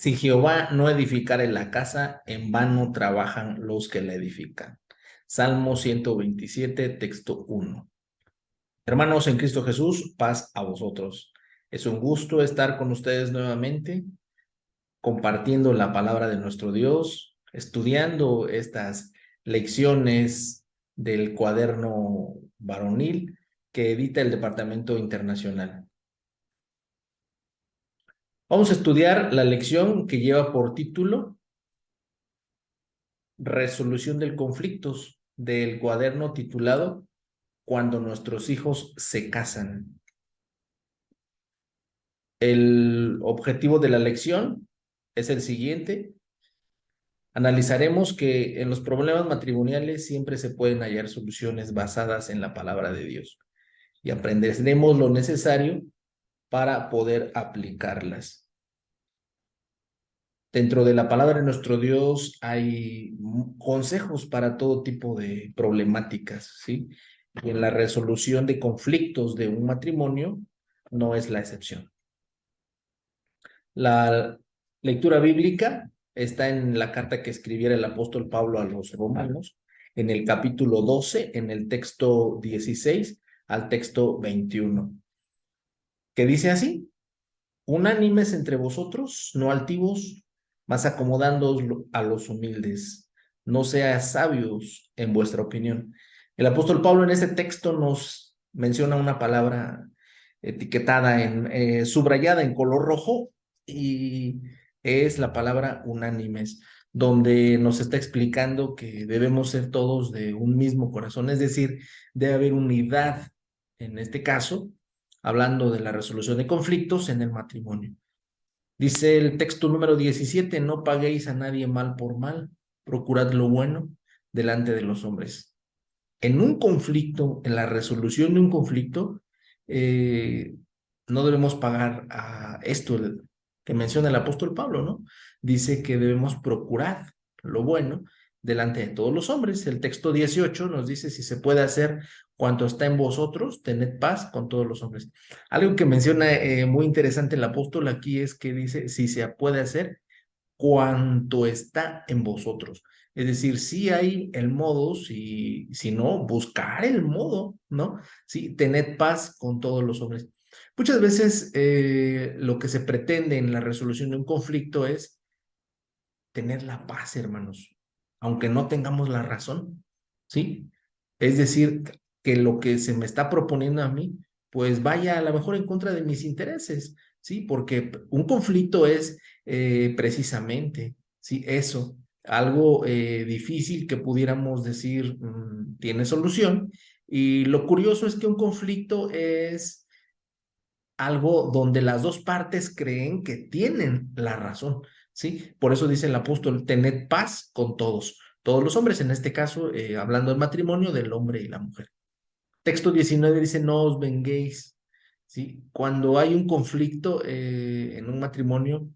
Si Jehová no edificare la casa, en vano trabajan los que la edifican. Salmo 127, texto 1. Hermanos en Cristo Jesús, paz a vosotros. Es un gusto estar con ustedes nuevamente, compartiendo la palabra de nuestro Dios, estudiando estas lecciones del cuaderno varonil que edita el Departamento Internacional. Vamos a estudiar la lección que lleva por título Resolución de conflictos, del cuaderno titulado Cuando nuestros hijos se casan. El objetivo de la lección es el siguiente. Analizaremos que en los problemas matrimoniales siempre se pueden hallar soluciones basadas en la palabra de Dios y aprenderemos lo necesario para poder aplicarlas. Dentro de la palabra de nuestro Dios hay consejos para todo tipo de problemáticas, ¿sí? Y en la resolución de conflictos de un matrimonio no es la excepción. La lectura bíblica está en la carta que escribiera el apóstol Pablo a los romanos, en el capítulo 12, en el texto 16 al texto 21, que dice así: unánimes entre vosotros, no altivos, mas acomodándoos a los humildes. No seas sabios en vuestra opinión. El apóstol Pablo en ese texto nos menciona una palabra etiquetada subrayada en color rojo, y es la palabra unánimes, donde nos está explicando que debemos ser todos de un mismo corazón, es decir, debe haber unidad en este caso, hablando de la resolución de conflictos en el matrimonio. Dice el texto número 17, no paguéis a nadie mal por mal, procurad lo bueno delante de los hombres. En un conflicto, en la resolución de un conflicto, eh, no debemos pagar a esto que menciona el apóstol Pablo, ¿no? Dice que debemos procurar lo bueno delante de todos los hombres. El texto 18 nos dice: si se puede hacer cuanto está en vosotros, tened paz con todos los hombres. Algo que menciona muy interesante el apóstol aquí es que dice: si se puede hacer cuanto está en vosotros. Es decir, si hay el modo, si no, buscar el modo, ¿no? Sí, tened paz con todos los hombres. Muchas veces lo que se pretende en la resolución de un conflicto es tener la paz, hermanos, aunque no tengamos la razón, ¿sí? Es decir, que lo que se me está proponiendo a mí, pues vaya a lo mejor en contra de mis intereses, ¿sí? Porque un conflicto es precisamente, ¿sí? Eso, algo difícil que pudiéramos decir tiene solución. Y lo curioso es que un conflicto es algo donde las dos partes creen que tienen la razón, ¿sí? Por eso dice el apóstol: tened paz con todos los hombres, en este caso, hablando del matrimonio del hombre y la mujer. Texto 19 dice: no os venguéis, ¿sí? Cuando hay un conflicto en un matrimonio,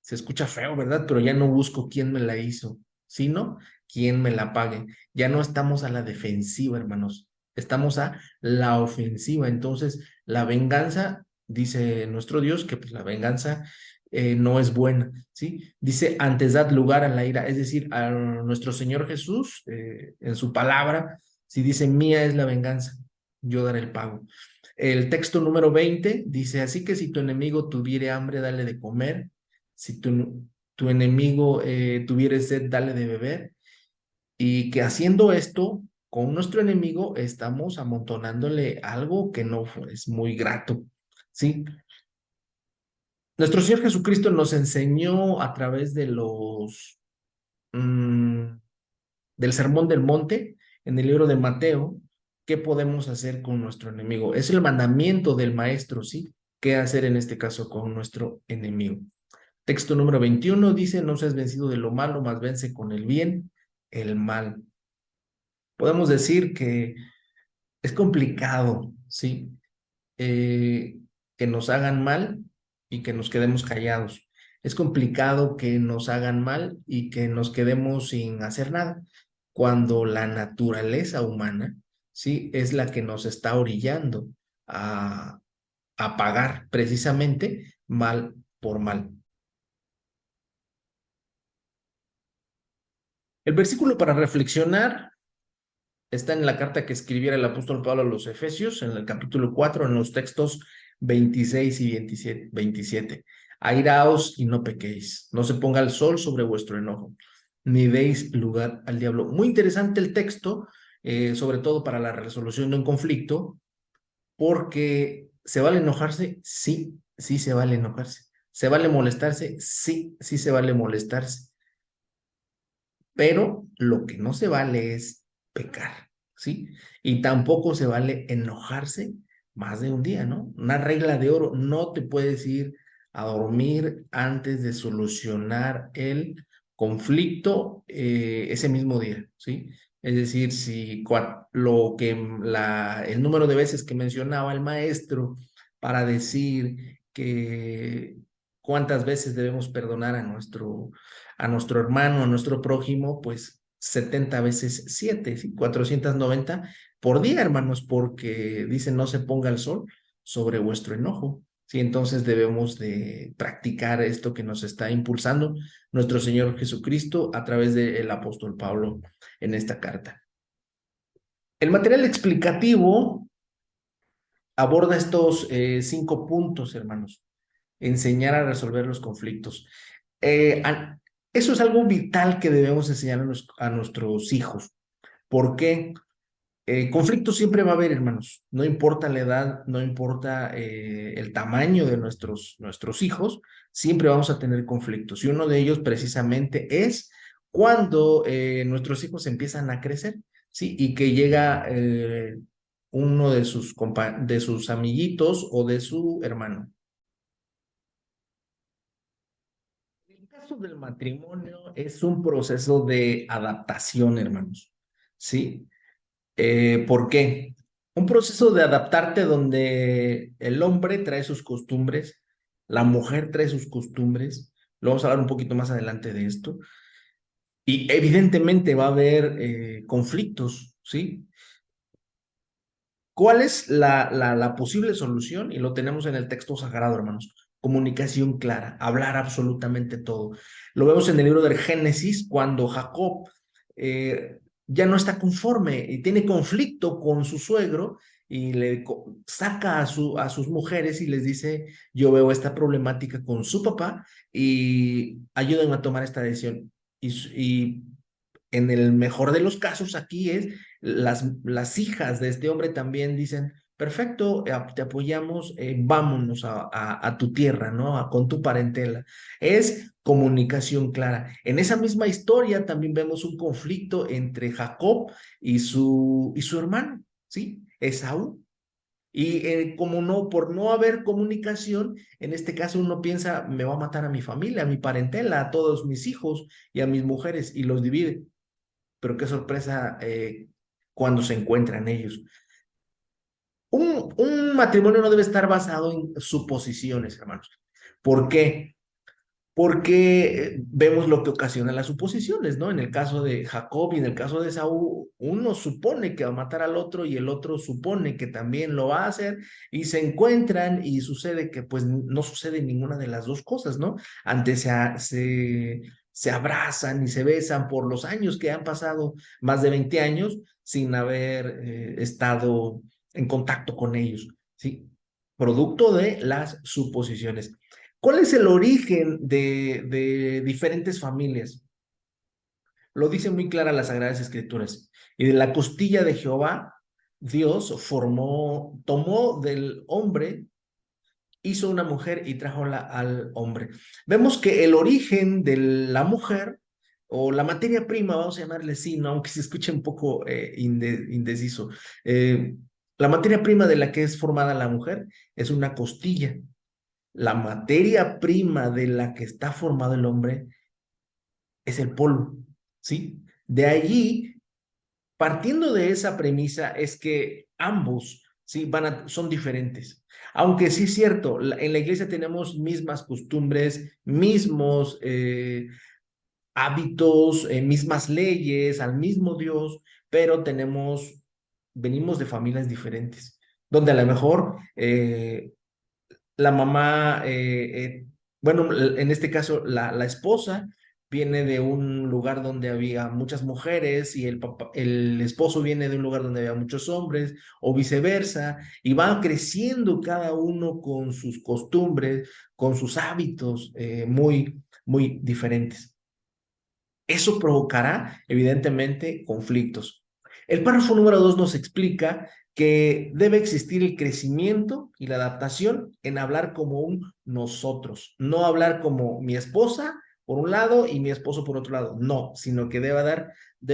se escucha feo, ¿verdad? Pero ya no busco quién me la hizo, sino quién me la pague. Ya no estamos a la defensiva, hermanos, estamos a la ofensiva. Entonces, la venganza, dice nuestro Dios, que pues la venganza no es buena, ¿sí? Dice: antes dad lugar a la ira, es decir, a nuestro Señor Jesús, en su palabra, si dice: mía es la venganza, yo daré el pago. El texto número 20 dice: así que si tu enemigo tuviere hambre, dale de comer; si tu enemigo tuviere sed, dale de beber. Y que haciendo esto con nuestro enemigo, estamos amontonándole algo que no es muy grato, ¿sí? Nuestro Señor Jesucristo nos enseñó a través de mm, del Sermón del Monte, en el libro de Mateo, qué podemos hacer con nuestro enemigo. Es el mandamiento del maestro, ¿sí? ¿Qué hacer en este caso con nuestro enemigo? Texto número 21 dice: no seas vencido de lo malo, mas vence con el bien el mal. Podemos decir que es complicado, ¿sí? Eh, que nos hagan mal y que nos quedemos callados. Es complicado que nos hagan mal y que nos quedemos sin hacer nada, cuando la naturaleza humana, ¿sí? Es la que nos está orillando a, a pagar precisamente mal por mal. El versículo para reflexionar está en la carta que escribiera el apóstol Pablo a los Efesios, en el capítulo 4, en los textos 26 y 27. Airaos y no pequéis, no se ponga el sol sobre vuestro enojo, ni deis lugar al diablo. Muy interesante el texto, sobre todo para la resolución de un conflicto, porque ¿se vale enojarse? Sí, sí se vale enojarse. ¿Se vale molestarse? Sí, sí se vale molestarse. Pero lo que no se vale es pecar, ¿sí? Y tampoco se vale enojarse más de un día, ¿no? Una regla de oro, no te puedes ir a dormir antes de solucionar el conflicto ese mismo día, ¿sí? Es decir, si el número de veces que mencionaba el maestro para decir que cuántas veces debemos perdonar a nuestro hermano, a nuestro prójimo, pues 70 veces 7, ¿sí? 490 por día, hermanos, porque dicen no se ponga el sol sobre vuestro enojo. Sí, entonces debemos de practicar esto que nos está impulsando nuestro Señor Jesucristo a través del apóstol Pablo en esta carta. El material explicativo aborda estos 5 puntos, hermanos. Enseñar a resolver los conflictos. Eh, a- Eso es algo vital que debemos enseñar a nuestros hijos. ¿Por qué? Conflictos siempre va a haber, hermanos. No importa la edad, no importa el tamaño de nuestros hijos, siempre vamos a tener conflictos. Y uno de ellos precisamente es cuando nuestros hijos empiezan a crecer, ¿sí? Y que llega uno de sus amiguitos o de su hermano. El caso del matrimonio es un proceso de adaptación, hermanos. ¿Sí? ¿Por qué? Un proceso de adaptarte donde el hombre trae sus costumbres, la mujer trae sus costumbres. Lo vamos a hablar un poquito más adelante de esto. Y evidentemente va a haber conflictos, ¿sí? ¿Cuál es la posible solución? Y lo tenemos en el texto sagrado, hermanos. Comunicación clara, hablar absolutamente todo. Lo vemos en el libro del Génesis, cuando Jacob ya no está conforme y tiene conflicto con su suegro y saca a sus mujeres y les dice, yo veo esta problemática con su papá y ayúdenme a tomar esta decisión. Y en el mejor de los casos aquí es las hijas de este hombre también dicen, perfecto, te apoyamos, vámonos a tu tierra, ¿no? Con tu parentela. Es comunicación clara. En esa misma historia también vemos un conflicto entre Jacob y su hermano, ¿sí? Esaú. Y como no, por no haber comunicación, en este caso uno piensa, me va a matar a mi familia, a mi parentela, a todos mis hijos y a mis mujeres, y los divide. Pero qué sorpresa cuando se encuentran ellos. Un matrimonio no debe estar basado en suposiciones, hermanos. ¿Por qué? Porque vemos lo que ocasiona las suposiciones, ¿no? En el caso de Jacob y en el caso de Saúl, uno supone que va a matar al otro y el otro supone que también lo va a hacer y se encuentran y sucede que pues no sucede ninguna de las dos cosas, ¿no? Antes se abrazan y se besan por los años que han pasado, más de 20 años, sin haber estado en contacto con ellos, ¿sí? Producto de las suposiciones. ¿Cuál es el origen de diferentes familias? Lo dice muy clara las Sagradas Escrituras. Y de la costilla de Jehová, Dios tomó del hombre, hizo una mujer y trajo al hombre. Vemos que el origen de la mujer, o la materia prima, vamos a llamarle así, ¿no? Aunque se escuche un poco indeciso. Eh, la materia prima de la que es formada la mujer es una costilla. La materia prima de la que está formado el hombre es el polvo, ¿sí? De allí, partiendo de esa premisa, es que ambos, ¿sí? Son diferentes. Aunque sí es cierto, en la iglesia tenemos mismas costumbres, mismos hábitos, mismas leyes, al mismo Dios, pero venimos de familias diferentes, donde a lo mejor la mamá, bueno, en este caso la esposa viene de un lugar donde había muchas mujeres y el esposo viene de un lugar donde había muchos hombres, o viceversa, y van creciendo cada uno con sus costumbres, con sus hábitos muy diferentes. Eso provocará, evidentemente, conflictos. El párrafo número 2 nos explica que debe existir el crecimiento y la adaptación en hablar como un nosotros, no hablar como mi esposa por un lado y mi esposo por otro lado, no, sino que debe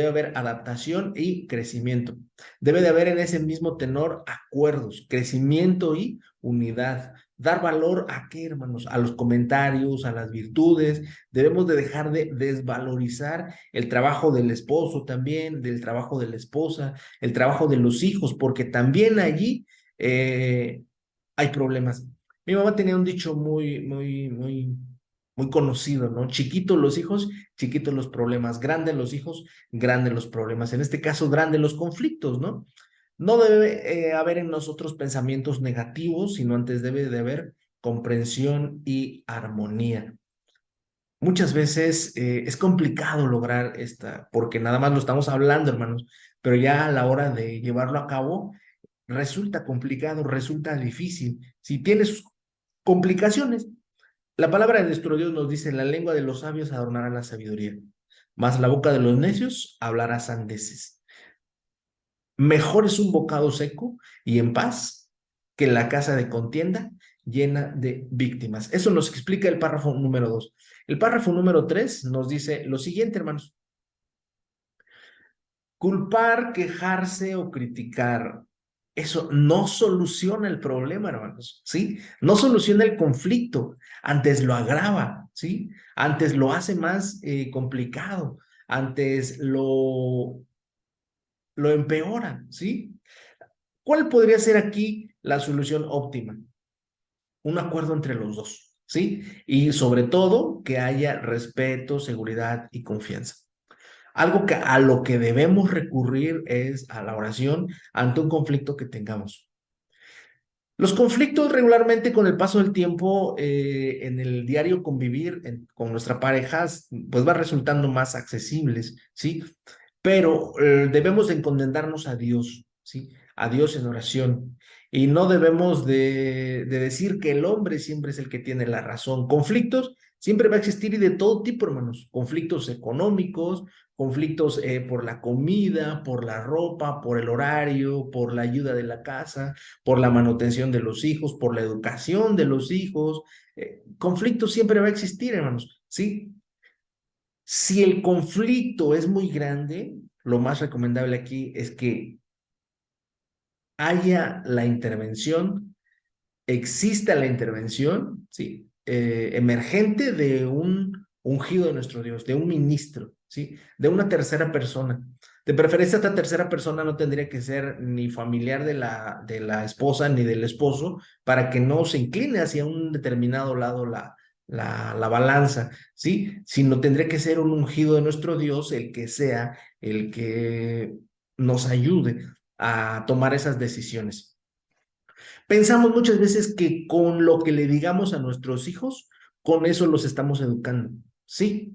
haber adaptación y crecimiento. Debe de haber en ese mismo tenor acuerdos, crecimiento y unidad. Dar valor a qué, hermanos, a los comentarios, a las virtudes. Debemos de dejar de desvalorizar el trabajo del esposo también, del trabajo de la esposa, el trabajo de los hijos, porque también allí hay problemas. Mi mamá tenía un dicho muy conocido, ¿no? Chiquitos los hijos, chiquitos los problemas, grandes los hijos, grandes los problemas. En este caso, grandes los conflictos, ¿no? No debe haber en nosotros pensamientos negativos, sino antes debe de haber comprensión y armonía. Muchas veces es complicado lograr esta, porque nada más lo estamos hablando, hermanos, pero ya a la hora de llevarlo a cabo, resulta complicado, resulta difícil. Si tiene sus complicaciones, la palabra de nuestro Dios nos dice, la lengua de los sabios adornará la sabiduría, mas la boca de los necios hablará sandeces. Mejor es un bocado seco y en paz que la casa de contienda llena de víctimas. Eso nos explica el párrafo número 2. El párrafo número 3 nos dice lo siguiente, hermanos. Culpar, quejarse o criticar, eso no soluciona el problema, hermanos, ¿sí? No soluciona el conflicto, antes lo agrava, ¿sí? Antes lo hace más complicado, antes lo empeora, ¿sí? ¿Cuál podría ser aquí la solución óptima? Un acuerdo entre los dos, ¿sí? Y sobre todo que haya respeto, seguridad y confianza. Algo que a lo que debemos recurrir es a la oración ante un conflicto que tengamos. Los conflictos regularmente con el paso del tiempo en el diario convivir con nuestra pareja, pues va resultando más accesibles, ¿sí? Pero debemos de encomendarnos a Dios, ¿sí? A Dios en oración. Y no debemos de decir que el hombre siempre es el que tiene la razón. Conflictos siempre va a existir y de todo tipo, hermanos. Conflictos económicos, conflictos por la comida, por la ropa, por el horario, por la ayuda de la casa, por la manutención de los hijos, por la educación de los hijos. Conflicto siempre va a existir, hermanos, ¿sí? Si el conflicto es muy grande, lo más recomendable aquí es que haya la intervención, exista la intervención, ¿sí? Emergente de un ungido de nuestro Dios, de un ministro, ¿sí? De una tercera persona. De preferencia, esta tercera persona no tendría que ser ni familiar de la esposa ni del esposo para que no se incline hacia un determinado lado la balanza, ¿sí? Sino tendría que ser un ungido de nuestro Dios el que sea, el que nos ayude a tomar esas decisiones. Pensamos muchas veces que con lo que le digamos a nuestros hijos, con eso los estamos educando. Sí,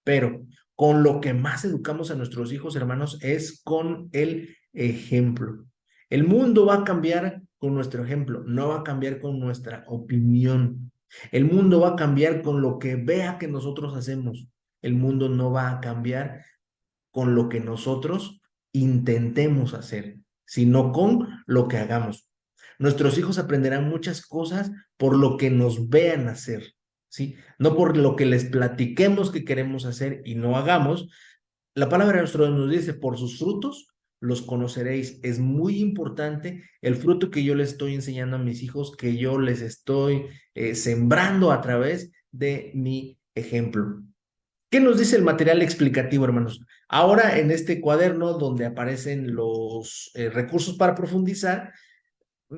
pero con lo que más educamos a nuestros hijos, hermanos, es con el ejemplo. El mundo va a cambiar con nuestro ejemplo, no va a cambiar con nuestra opinión. El mundo va a cambiar con lo que vea que nosotros hacemos. El mundo no va a cambiar con lo que nosotros intentemos hacer, sino con lo que hagamos. Nuestros hijos aprenderán muchas cosas por lo que nos vean hacer, ¿sí? No por lo que les platiquemos que queremos hacer y no hagamos. La palabra de nuestro Dios nos dice, por sus frutos los conoceréis. Es muy importante el fruto que yo les estoy enseñando a mis hijos, que yo les estoy sembrando a través de mi ejemplo. ¿Qué nos dice el material explicativo, hermanos? Ahora en este cuaderno donde aparecen los recursos para profundizar, mm,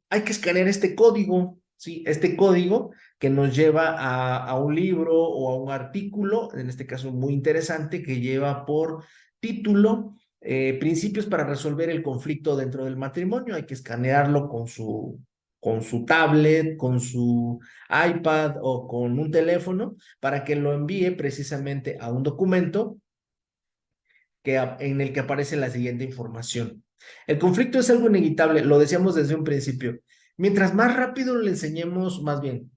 hay que escanear este código, ¿sí? Este código que nos lleva a un libro o a un artículo, en este caso muy interesante, que lleva por título Principios para resolver el conflicto dentro del matrimonio. Hay que escanearlo con su con su tablet, con su iPad o con un teléfono para que lo envíe precisamente a un documento en el que aparece la siguiente información. El conflicto es algo inevitable, lo decíamos desde un principio. Mientras más rápido le enseñemos, más bien,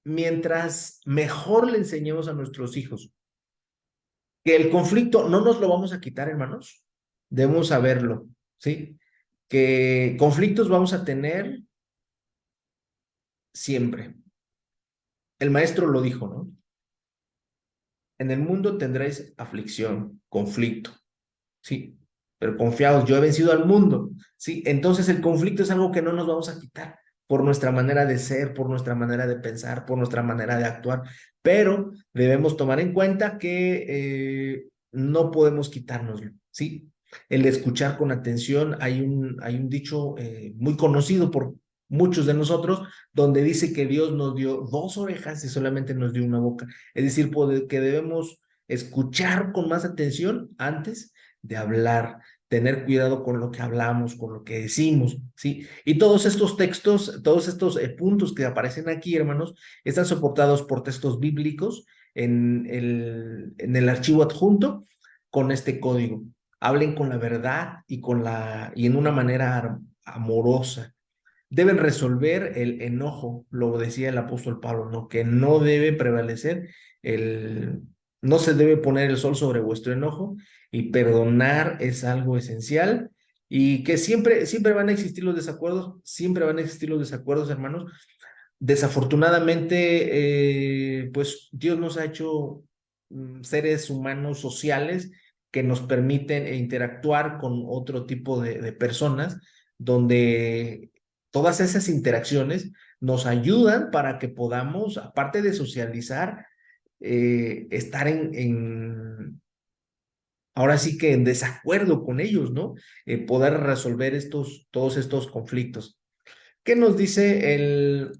mientras mejor le enseñemos a nuestros hijos que el conflicto no nos lo vamos a quitar, hermanos, debemos saberlo, ¿sí? Que conflictos vamos a tener siempre. El maestro lo dijo, ¿no? En el mundo tendréis aflicción, conflicto, ¿sí? Pero confiados, yo he vencido al mundo, ¿sí? Entonces el conflicto es algo que no nos vamos a quitar por nuestra manera de ser, por nuestra manera de pensar, por nuestra manera de actuar, pero debemos tomar en cuenta que no podemos quitárnoslo, ¿sí? El escuchar con atención, hay un dicho muy conocido por muchos de nosotros, donde dice que Dios nos dio dos orejas y solamente nos dio una boca. Es decir, que debemos escuchar con más atención antes de hablar, tener cuidado con lo que hablamos, con lo que decimos, ¿sí? Y todos estos textos, todos estos puntos que aparecen aquí, hermanos, están soportados por textos bíblicos en el archivo adjunto con este código. Hablen con la verdad y en una manera amorosa. Deben resolver el enojo, lo decía el apóstol Pablo, ¿no? Que no debe prevalecer el, no se debe poner el sol sobre vuestro enojo y perdonar es algo esencial y que siempre van a existir los desacuerdos, siempre van a existir los desacuerdos, hermanos. Desafortunadamente, pues Dios nos ha hecho seres humanos sociales que nos permiten interactuar con otro tipo de personas, donde todas esas interacciones nos ayudan para que podamos, aparte de socializar, estar ahora sí que en desacuerdo con ellos, ¿no? Poder resolver todos estos conflictos. ¿Qué nos dice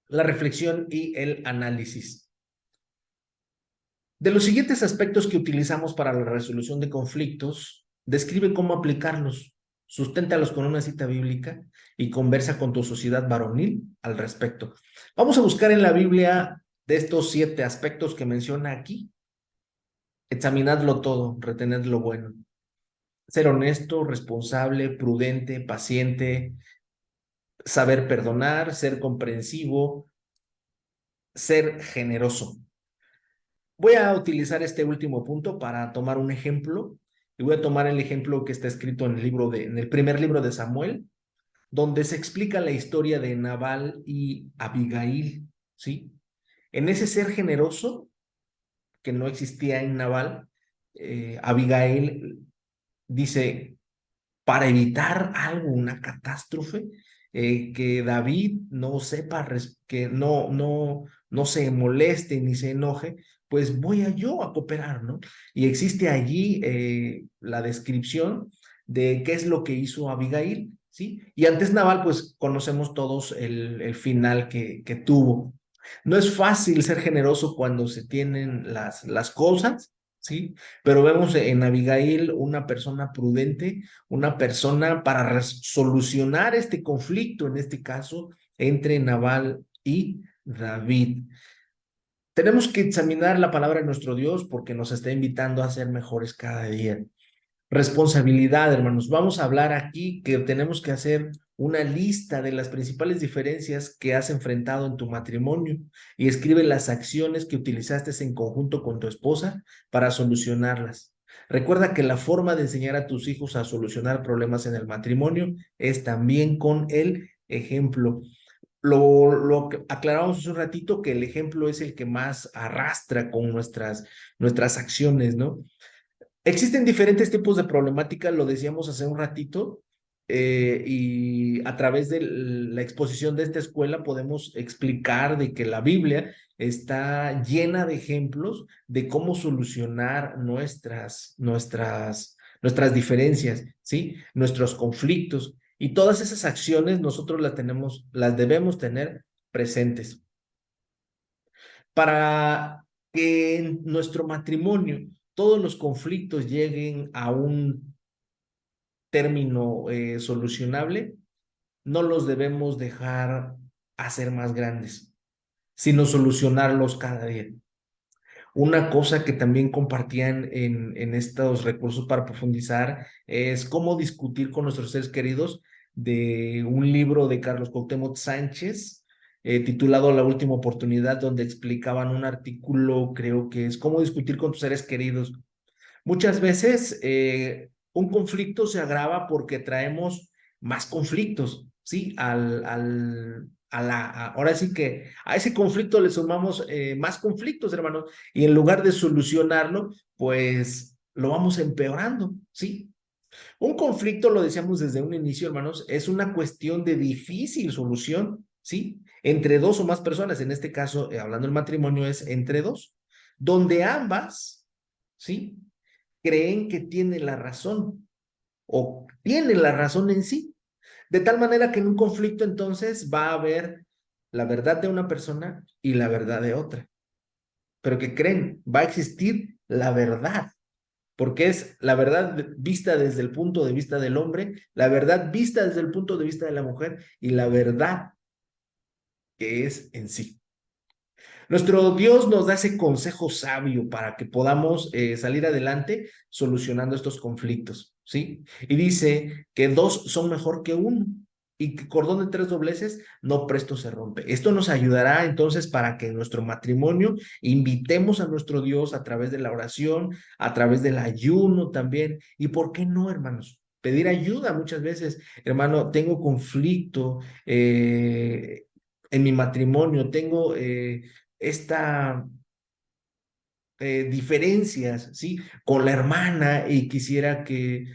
la reflexión y el análisis? De los siguientes aspectos que utilizamos para la resolución de conflictos, describe cómo aplicarlos, susténtalos con una cita bíblica y conversa con tu sociedad varonil al respecto. Vamos a buscar en la Biblia de estos 7 aspectos que menciona aquí. Examinadlo todo, retened lo bueno. Ser honesto, responsable, prudente, paciente, saber perdonar, ser comprensivo, ser generoso. Voy a utilizar este último punto para tomar un ejemplo y voy a tomar el ejemplo que está escrito en el primer libro de Samuel, donde se explica la historia de Nabal y Abigail, ¿sí? En ese ser generoso que no existía en Nabal, Abigail dice, para evitar algo, una catástrofe, que David no sepa, que no se moleste ni se enoje, pues voy a yo a cooperar, ¿no? Y existe allí la descripción de qué es lo que hizo Abigail, ¿sí? Y antes Naval, pues conocemos todos el final que tuvo. No es fácil ser generoso cuando se tienen las cosas, ¿sí? Pero vemos en Abigail una persona prudente, una persona para solucionar este conflicto, en este caso, entre Nabal y David. Tenemos que examinar la palabra de nuestro Dios porque nos está invitando a ser mejores cada día. Responsabilidad, hermanos. Vamos a hablar aquí que tenemos que hacer una lista de las principales diferencias que has enfrentado en tu matrimonio y escribe las acciones que utilizaste en conjunto con tu esposa para solucionarlas. Recuerda que la forma de enseñar a tus hijos a solucionar problemas en el matrimonio es también con el ejemplo. Lo que aclaramos hace un ratito que el ejemplo es el que más arrastra con nuestras acciones, ¿no? Existen diferentes tipos de problemática, lo decíamos hace un ratito, y a través de la exposición de esta escuela podemos explicar de que la Biblia está llena de ejemplos de cómo solucionar nuestras diferencias, ¿sí? Nuestros conflictos. Y todas esas acciones nosotros las debemos tener presentes para que en nuestro matrimonio todos los conflictos lleguen a un término solucionable, no los debemos dejar hacer más grandes, sino solucionarlos cada día. Una cosa que también compartían en estos recursos para profundizar es cómo discutir con nuestros seres queridos, de un libro de Carlos Cuauhtémoc Sánchez, titulado La última oportunidad, donde explicaban un artículo, creo que es cómo discutir con tus seres queridos. Muchas veces un conflicto se agrava porque traemos más conflictos, ¿sí? Ahora sí que a ese conflicto le sumamos más conflictos, hermanos, y en lugar de solucionarlo, pues lo vamos empeorando, ¿sí? Un conflicto, lo decíamos desde un inicio, hermanos, es una cuestión de difícil solución, ¿sí? Entre dos o más personas, en este caso, hablando del matrimonio, es entre dos, donde ambas, ¿sí? Creen que tienen la razón o tienen la razón en sí. De tal manera que en un conflicto entonces va a haber la verdad de una persona y la verdad de otra. Pero que creen, va a existir la verdad, porque es la verdad vista desde el punto de vista del hombre, la verdad vista desde el punto de vista de la mujer y la verdad que es en sí. Nuestro Dios nos da ese consejo sabio para que podamos salir adelante solucionando estos conflictos, ¿sí? Y dice que dos son mejor que uno y que cordón de tres dobleces no presto se rompe. Esto nos ayudará entonces para que en nuestro matrimonio invitemos a nuestro Dios a través de la oración, a través del ayuno también. ¿Y por qué no, hermanos? Pedir ayuda muchas veces, hermano, tengo conflicto en mi matrimonio, tengo esta diferencias, ¿sí? Con la hermana y quisiera que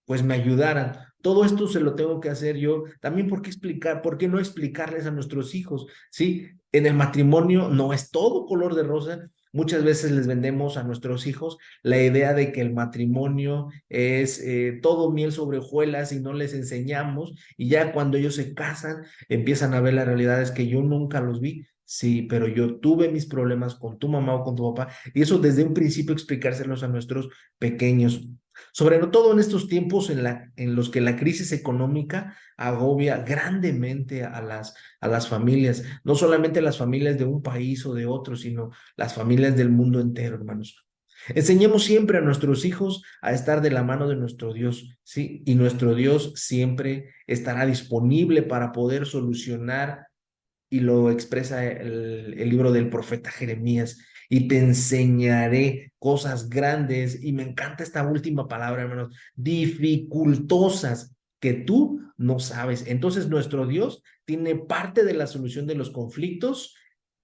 pues me ayudaran. Todo esto se lo tengo que hacer yo. También, ¿por qué explicar? ¿Por qué no explicarles a nuestros hijos? ¿Sí? En el matrimonio no es todo color de rosa. Muchas veces les vendemos a nuestros hijos la idea de que el matrimonio es todo miel sobre hojuelas y no les enseñamos y ya cuando ellos se casan empiezan a ver las realidades que yo nunca los vi. Sí, pero yo tuve mis problemas con tu mamá o con tu papá y eso desde un principio explicárselos a nuestros pequeños. Sobre todo en estos tiempos en los que la crisis económica agobia grandemente a las familias, no solamente las familias de un país o de otro, sino las familias del mundo entero, hermanos. Enseñemos siempre a nuestros hijos a estar de la mano de nuestro Dios, ¿sí? Y nuestro Dios siempre estará disponible para poder solucionar, y lo expresa el libro del profeta Jeremías, y te enseñaré cosas grandes, y me encanta esta última palabra, hermanos, dificultosas que tú no sabes. Entonces nuestro Dios tiene parte de la solución de los conflictos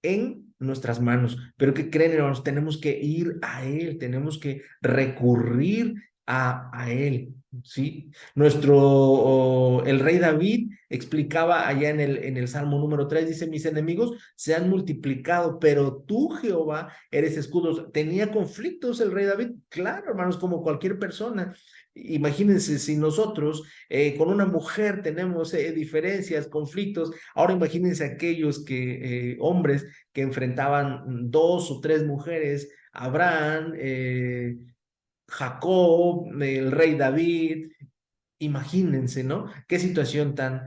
en nuestras manos, pero ¿qué creen, hermanos? Tenemos que ir a Él, tenemos que recurrir a Él, ¿sí? El rey David explicaba allá en el Salmo número 3, dice, mis enemigos se han multiplicado, pero tú, Jehová, eres escudo. ¿Tenía conflictos el rey David? Claro, hermanos, como cualquier persona. Imagínense si nosotros con una mujer tenemos diferencias, conflictos, ahora imagínense aquellos hombres que enfrentaban dos o tres mujeres, Abraham, Jacob, el rey David. Imagínense, ¿no? Qué situación tan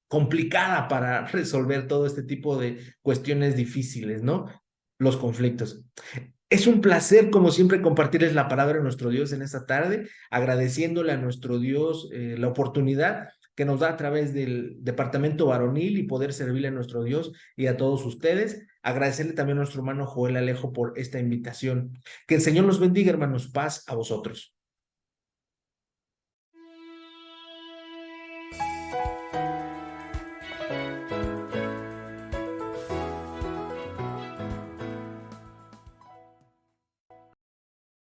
complicada para resolver todo este tipo de cuestiones difíciles, ¿no? Los conflictos. Es un placer, como siempre, compartirles la palabra de nuestro Dios en esta tarde, agradeciéndole a nuestro Dios la oportunidad que nos da a través del departamento varonil y poder servirle a nuestro Dios y a todos ustedes. Agradecerle también a nuestro hermano Joel Alejo por esta invitación. Que el Señor los bendiga, hermanos. Paz a vosotros.